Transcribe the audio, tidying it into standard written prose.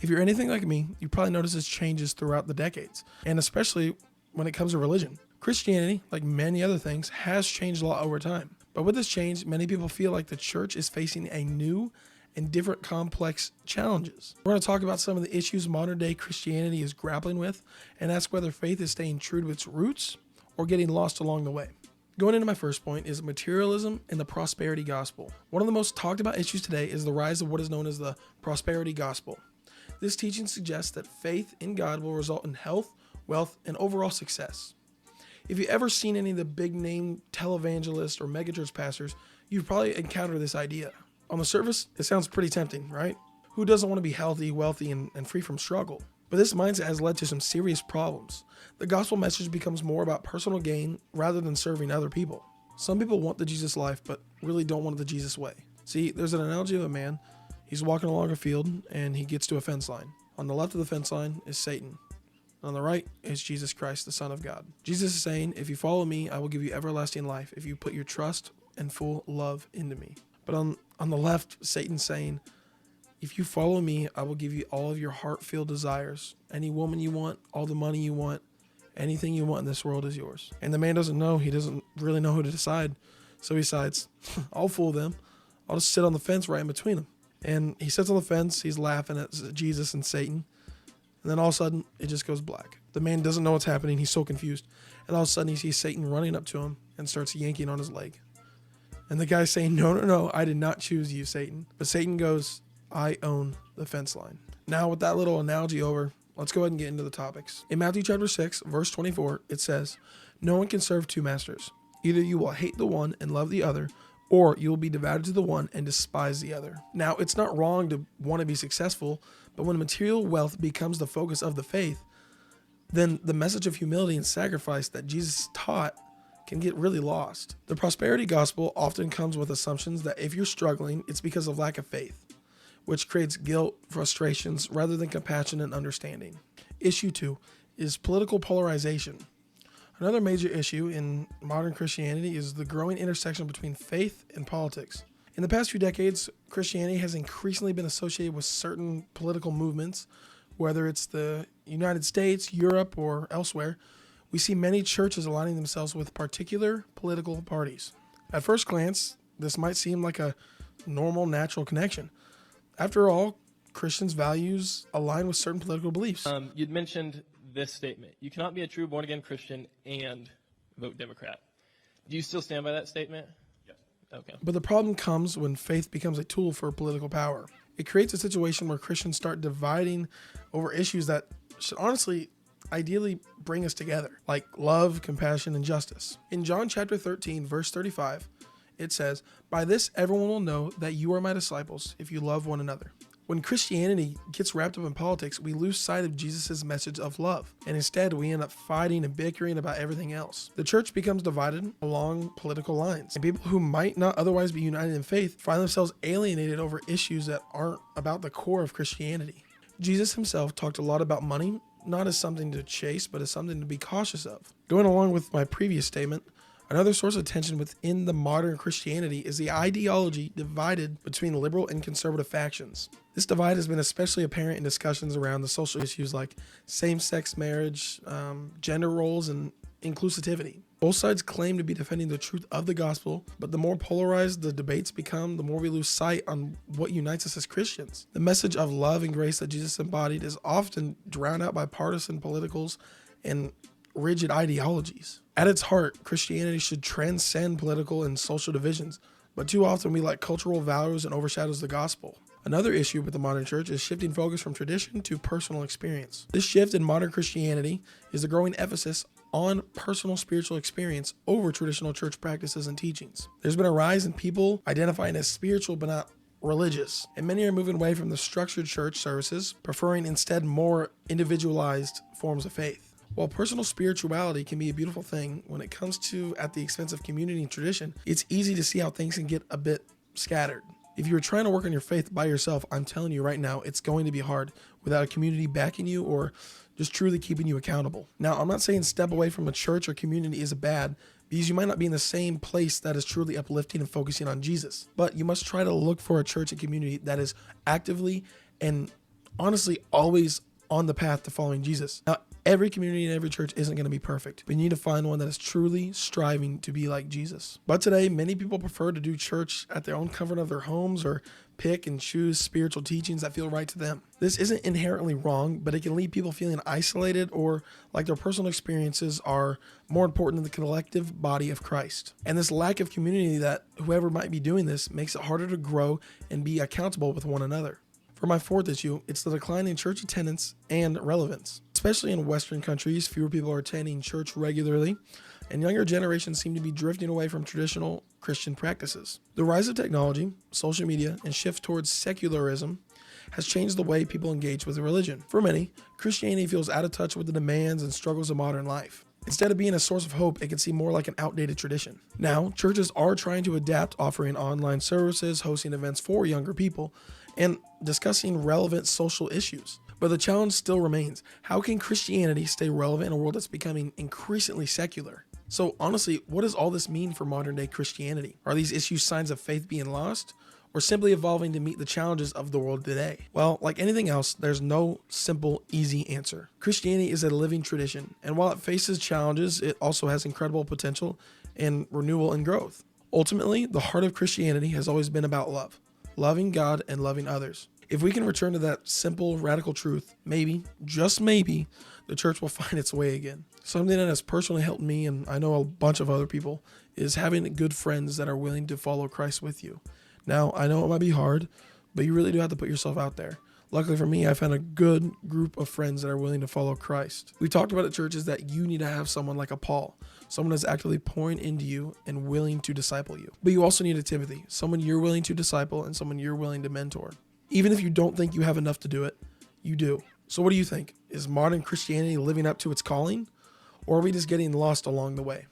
If you're anything like me, you probably notice its changes throughout the decades, and especially when it comes to religion. Christianity, like many other things, has changed a lot over time. But with this change, many people feel like the church is facing a new and different complex challenges. We're going to talk about some of the issues modern day Christianity is grappling with and ask whether faith is staying true to its roots or getting lost along the way. Going into my first point is materialism and the prosperity gospel. One of the most talked about issues today is the rise of what is known as the prosperity gospel. This teaching suggests that faith in God will result in health, wealth, and overall success. If you've ever seen any of the big name televangelists or megachurch pastors, you've probably encountered this idea. On the surface, it sounds pretty tempting, right? Who doesn't want to be healthy, wealthy, and free from struggle? But this mindset has led to some serious problems. The gospel message becomes more about personal gain rather than serving other people. Some people want the Jesus life, but really don't want the Jesus way. See, there's an analogy of a man. He's walking along a field and he gets to a fence line. On the left of the fence line is Satan. On the right is Jesus Christ, the Son of God. Jesus is saying, if you follow me, I will give you everlasting life if you put your trust and full love into me. But on the left, Satan's saying, if you follow me, I will give you all of your heart-filled desires. Any woman you want, all the money you want, anything you want in this world is yours. And the man doesn't know. He doesn't really know who to decide. So he decides, I'll fool them. I'll just sit on the fence right in between them. And he sits on the fence. He's laughing at Jesus and Satan. And then all of a sudden, it just goes black. The man doesn't know what's happening. He's so confused. And all of a sudden, he sees Satan running up to him and starts yanking on his leg. And the guy's saying, no, I did not choose you, Satan. But Satan goes, I own the fence line. Now, with that little analogy over, let's go ahead and get into the topics. In Matthew chapter 6, verse 24, it says, no one can serve two masters. Either you will hate the one and love the other, or you will be devoted to the one and despise the other. Now, it's not wrong to want to be successful, but when material wealth becomes the focus of the faith, then the message of humility and sacrifice that Jesus taught can get really lost. The prosperity gospel often comes with assumptions that if you're struggling, it's because of lack of faith, which creates guilt, frustrations, rather than compassion and understanding. Issue 2 is political polarization. Another major issue in modern Christianity is the growing intersection between faith and politics. In the past few decades, Christianity has increasingly been associated with certain political movements, whether it's the United States, Europe, or elsewhere. We see many churches aligning themselves with particular political parties. At first glance, this might seem like a normal, natural connection. After all, Christians' values align with certain political beliefs. You'd mentioned this statement. You cannot be a true born-again Christian and vote Democrat. Do you still stand by that statement? Yes. Okay. But the problem comes when faith becomes a tool for political power. It creates a situation where Christians start dividing over issues that should honestly, ideally bring us together, like love, compassion, and justice. In John chapter 13, verse 35, it says, by this everyone will know that you are my disciples if you love one another. When Christianity gets wrapped up in politics, we lose sight of Jesus' message of love, and instead we end up fighting and bickering about everything else. The church becomes divided along political lines, and people who might not otherwise be united in faith find themselves alienated over issues that aren't about the core of Christianity. Jesus himself talked a lot about money, not as something to chase, but as something to be cautious of. Going along with my previous statement, another source of tension within the modern Christianity is the ideology divided between liberal and conservative factions. This divide has been especially apparent in discussions around the social issues like same-sex marriage, gender roles, and inclusivity. Both sides claim to be defending the truth of the gospel, but the more polarized the debates become, the more we lose sight on what unites us as Christians. The message of love and grace that Jesus embodied is often drowned out by partisan politicals and rigid ideologies. At its heart, Christianity should transcend political and social divisions, but too often we let cultural values and overshadows the gospel. Another issue with the modern church is shifting focus from tradition to personal experience. This shift in modern Christianity is the growing emphasis on personal spiritual experience over traditional church practices and teachings. There's been a rise in people identifying as spiritual but not religious, and many are moving away from the structured church services, preferring instead more individualized forms of faith. While personal spirituality can be a beautiful thing, when it comes to at the expense of community and tradition, it's easy to see how things can get a bit scattered. If you're trying to work on your faith by yourself, I'm telling you right now, it's going to be hard without a community backing you or just truly keeping you accountable. Now, I'm not saying step away from a church or community is bad, because you might not be in the same place that is truly uplifting and focusing on Jesus. But you must try to look for a church and community that is actively and honestly always on the path to following Jesus. Now, every community and every church isn't going to be perfect. We need to find one that is truly striving to be like Jesus. But today, many people prefer to do church at their own comfort of their homes or pick and choose spiritual teachings that feel right to them. This isn't inherently wrong, but it can leave people feeling isolated or like their personal experiences are more important than the collective body of Christ. And this lack of community that whoever might be doing this makes it harder to grow and be accountable with one another. For my fourth issue, it's the decline in church attendance and relevance. Especially in Western countries, fewer people are attending church regularly, and younger generations seem to be drifting away from traditional Christian practices. The rise of technology, social media, and shift towards secularism has changed the way people engage with religion. For many, Christianity feels out of touch with the demands and struggles of modern life. Instead of being a source of hope, it can seem more like an outdated tradition. Now, churches are trying to adapt, offering online services, hosting events for younger people, and discussing relevant social issues. But the challenge still remains. How can Christianity stay relevant in a world that's becoming increasingly secular? So honestly, what does all this mean for modern day Christianity? Are these issues signs of faith being lost, or simply evolving to meet the challenges of the world today? Well, like anything else, there's no simple, easy answer. Christianity is a living tradition, and while it faces challenges, it also has incredible potential and renewal and growth. Ultimately, the heart of Christianity has always been about love, loving God and loving others. If we can return to that simple, radical truth, maybe, just maybe, the church will find its way again. Something that has personally helped me, and I know a bunch of other people, is having good friends that are willing to follow Christ with you. Now, I know it might be hard, but you really do have to put yourself out there. Luckily for me, I found a good group of friends that are willing to follow Christ. We talked about at church is that you need to have someone like a Paul, someone that's actively pouring into you and willing to disciple you. But you also need a Timothy, someone you're willing to disciple and someone you're willing to mentor. Even if you don't think you have enough to do it, you do. So what do you think? Is modern Christianity living up to its calling, or are we just getting lost along the way?